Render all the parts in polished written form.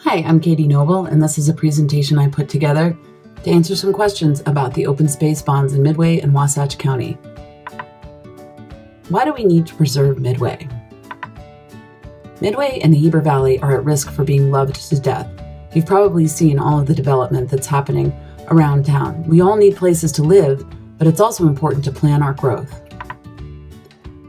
Hi, I'm Katie Noble, and this is a presentation I put together to answer some questions about the open space bonds in Midway and Wasatch County. Why do we need to preserve Midway? Midway and the Heber Valley are at risk for being loved to death. You've probably seen all of the development that's happening around town. We all need places to live, but it's also important to plan our growth.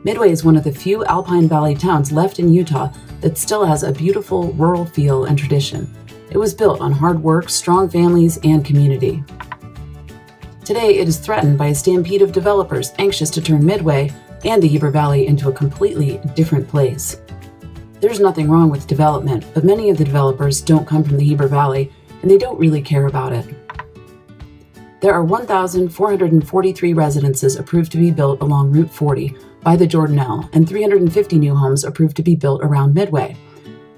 Midway is one of the few Alpine Valley towns left in Utah that still has a beautiful rural feel and tradition. It was built on hard work, strong families, and community. Today, it is threatened by a stampede of developers anxious to turn Midway and the Heber Valley into a completely different place. There's nothing wrong with development, but many of the developers don't come from the Heber Valley, and they don't really care about it. There are 1,443 residences approved to be built along Route 40 by the Jordanelle, and 350 new homes approved to be built around Midway.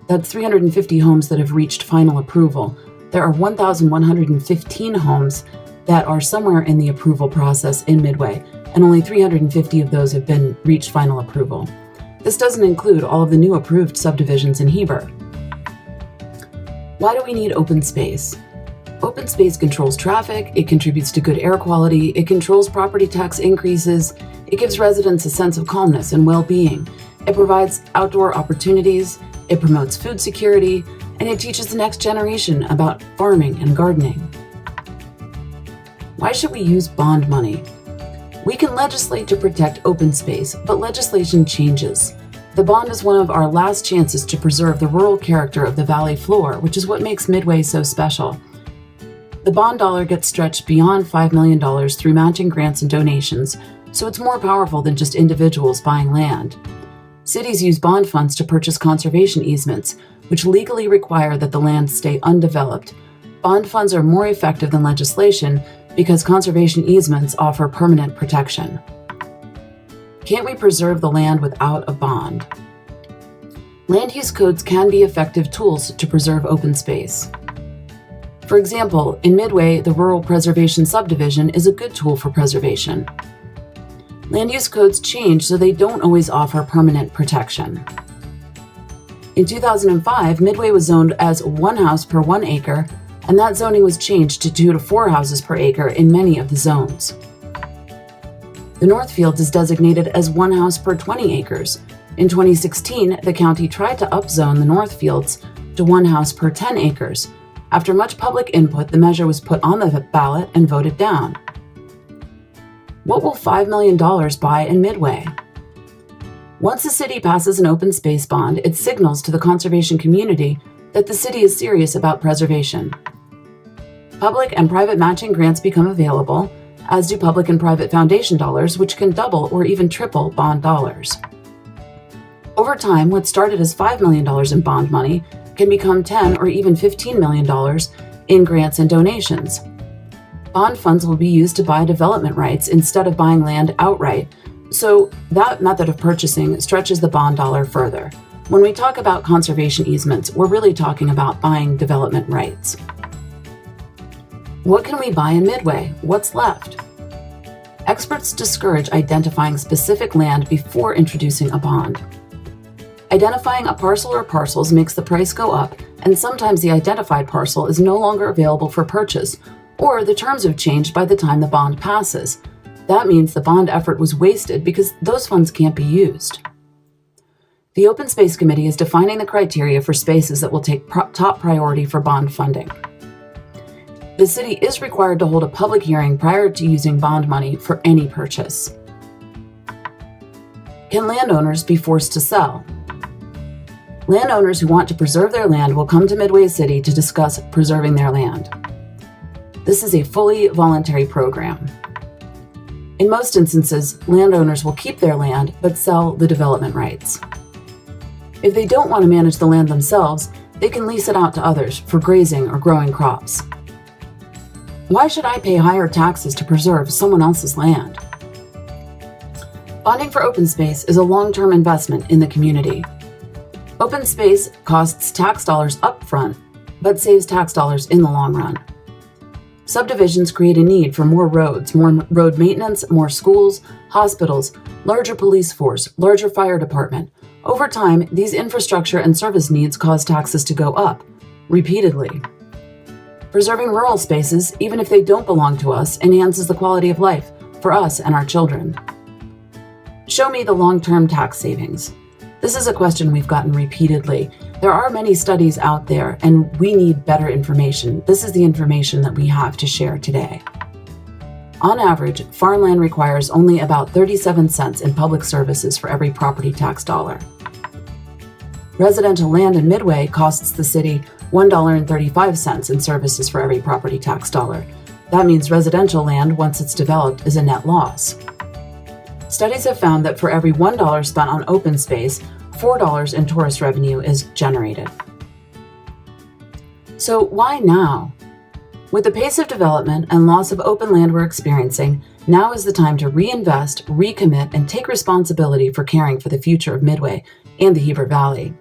That's 350 homes that have reached final approval. There are 1,115 homes that are somewhere in the approval process in Midway, and only 350 of those have been reached final approval. This doesn't include all of the new approved subdivisions in Heber. Why do we need open space? Open space controls traffic, it contributes to good air quality, it controls property tax increases, it gives residents a sense of calmness and well-being, it provides outdoor opportunities, it promotes food security, and it teaches the next generation about farming and gardening. Why should we use bond money? We can legislate to protect open space, but legislation changes. The bond is one of our last chances to preserve the rural character of the valley floor, which is what makes Midway so special. The bond dollar gets stretched beyond $5 million through matching grants and donations, so it's more powerful than just individuals buying land. Cities use bond funds to purchase conservation easements, which legally require that the land stay undeveloped. Bond funds are more effective than legislation because conservation easements offer permanent protection. Can't we preserve the land without a bond? Land use codes can be effective tools to preserve open space. For example, in Midway, the Rural Preservation Subdivision is a good tool for preservation. Land use codes change, so they don't always offer permanent protection. In 2005, Midway was zoned as 1 house per 1 acre, and that zoning was changed to 2 to 4 houses per acre in many of the zones. The Northfield is designated as 1 house per 20 acres. In 2016, the county tried to upzone the Northfields to 1 house per 10 acres. After much public input, the measure was put on the ballot and voted down. What will $5 million buy in Midway? Once the city passes an open space bond, it signals to the conservation community that the city is serious about preservation. Public and private matching grants become available, as do public and private foundation dollars, which can double or even triple bond dollars. Over time, what started as $5 million in bond money can become $10 or even $15 million in grants and donations. Bond funds will be used to buy development rights instead of buying land outright, so that method of purchasing stretches the bond dollar further. When we talk about conservation easements, we're really talking about buying development rights. What can we buy in Midway? What's left? Experts discourage identifying specific land before introducing a bond. Identifying a parcel or parcels makes the price go up, and sometimes the identified parcel is no longer available for purchase, or the terms have changed by the time the bond passes. That means the bond effort was wasted because those funds can't be used. The Open Space Committee is defining the criteria for spaces that will take top priority for bond funding. The city is required to hold a public hearing prior to using bond money for any purchase. Can landowners be forced to sell? Landowners who want to preserve their land will come to Midway City to discuss preserving their land. This is a fully voluntary program. In most instances, landowners will keep their land but sell the development rights. If they don't want to manage the land themselves, they can lease it out to others for grazing or growing crops. Why should I pay higher taxes to preserve someone else's land? Bonding for open space is a long-term investment in the community. Open space costs tax dollars up front, but saves tax dollars in the long run. Subdivisions create a need for more roads, more road maintenance, more schools, hospitals, larger police force, larger fire department. Over time, these infrastructure and service needs cause taxes to go up. repeatedly. Preserving rural spaces, even if they don't belong to us, enhances the quality of life for us and our children. Show me the long-term tax savings. This is a question we've gotten repeatedly. There are many studies out there, and we need better information. This is the information that we have to share today. On average, farmland requires only about 37 cents in public services for every property tax dollar. Residential land in Midway costs the city $1.35 in services for every property tax dollar. That means residential land, once it's developed, is a net loss. Studies have found that for every $1 spent on open space, $4 in tourist revenue is generated. So why now? With the pace of development and loss of open land we're experiencing, now is the time to reinvest, recommit, and take responsibility for caring for the future of Midway and the Heber Valley.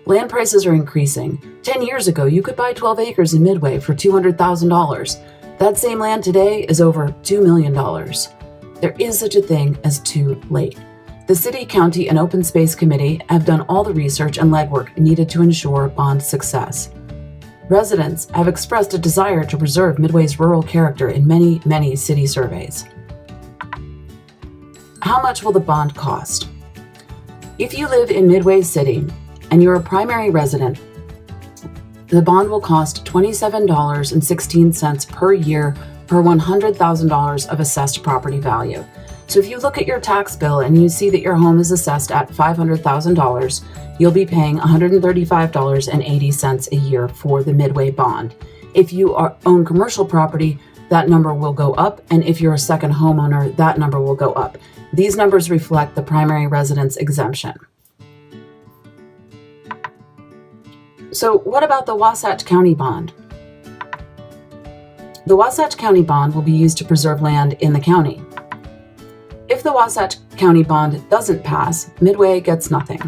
Land prices are increasing. 10 years ago, you could buy 12 acres in Midway for $200,000. That same land today is over $2 million. There is such a thing as too late. The City, County, and Open Space Committee have done all the research and legwork needed to ensure bond success. Residents have expressed a desire to preserve Midway's rural character in many, many city surveys. How much will the bond cost? If you live in Midway City and you're a primary resident, the bond will cost $27.16 per year per $100,000 of assessed property value. So if you look at your tax bill and you see that your home is assessed at $500,000, you'll be paying $135.80 a year for the Midway bond. If you own commercial property, that number will go up, and if you're a second homeowner, that number will go up. These numbers reflect the primary residence exemption. So what about the Wasatch County bond? The Wasatch County bond will be used to preserve land in the county. If the Wasatch County bond doesn't pass, Midway gets nothing.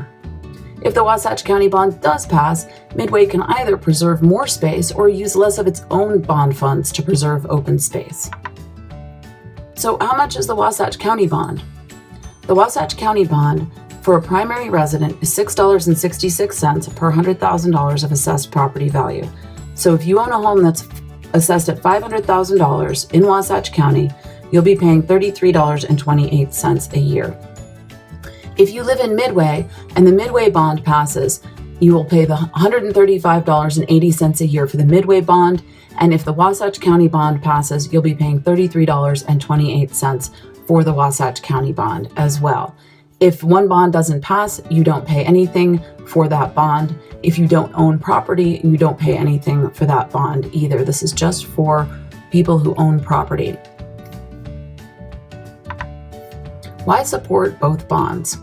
If the Wasatch County bond does pass, Midway can either preserve more space or use less of its own bond funds to preserve open space. So how much is the Wasatch County bond? The Wasatch County bond for a primary resident is $6.66 per $100,000 of assessed property value. So if you own a home that's assessed at $500,000 in Wasatch County, you'll be paying $33.28 a year. If you live in Midway and the Midway bond passes, you will pay the $135.80 a year for the Midway bond, and if the Wasatch County bond passes, you'll be paying $33.28 for the Wasatch County bond as well. If one bond doesn't pass, you don't pay anything for that bond. If you don't own property, you don't pay anything for that bond either. This is just for people who own property. Why support both bonds?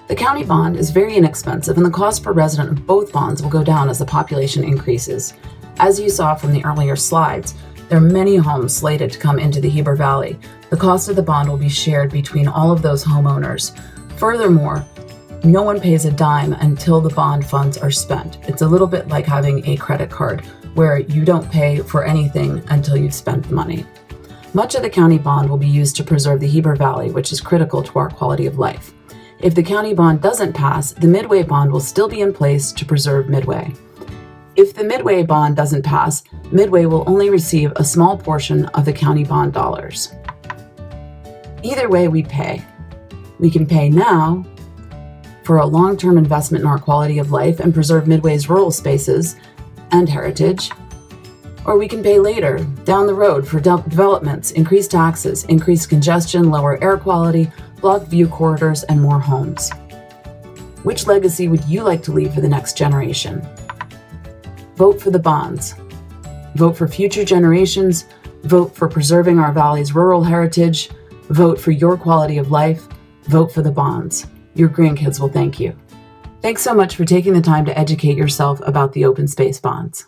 The county bond is very inexpensive, and the cost per resident of both bonds will go down as the population increases. As you saw from the earlier slides, there are many homes slated to come into the Heber Valley. The cost of the bond will be shared between all of those homeowners. Furthermore, no one pays a dime until the bond funds are spent. It's a little bit like having a credit card, where you don't pay for anything until you've spent the money. Much of the county bond will be used to preserve the Heber Valley, which is critical to our quality of life. If the county bond doesn't pass, the Midway bond will still be in place to preserve Midway. If the Midway bond doesn't pass, Midway will only receive a small portion of the county bond dollars. Either way, we pay. We can pay now for a long-term investment in our quality of life and preserve Midway's rural spaces and heritage, or we can pay later, down the road, for developments, increased taxes, increased congestion, lower air quality, blocked view corridors, and more homes. Which legacy would you like to leave for the next generation? Vote for the bonds. Vote for future generations. Vote for preserving our valley's rural heritage. Vote for your quality of life. Vote for the bonds. Your grandkids will thank you. Thanks so much for taking the time to educate yourself about the open space bonds.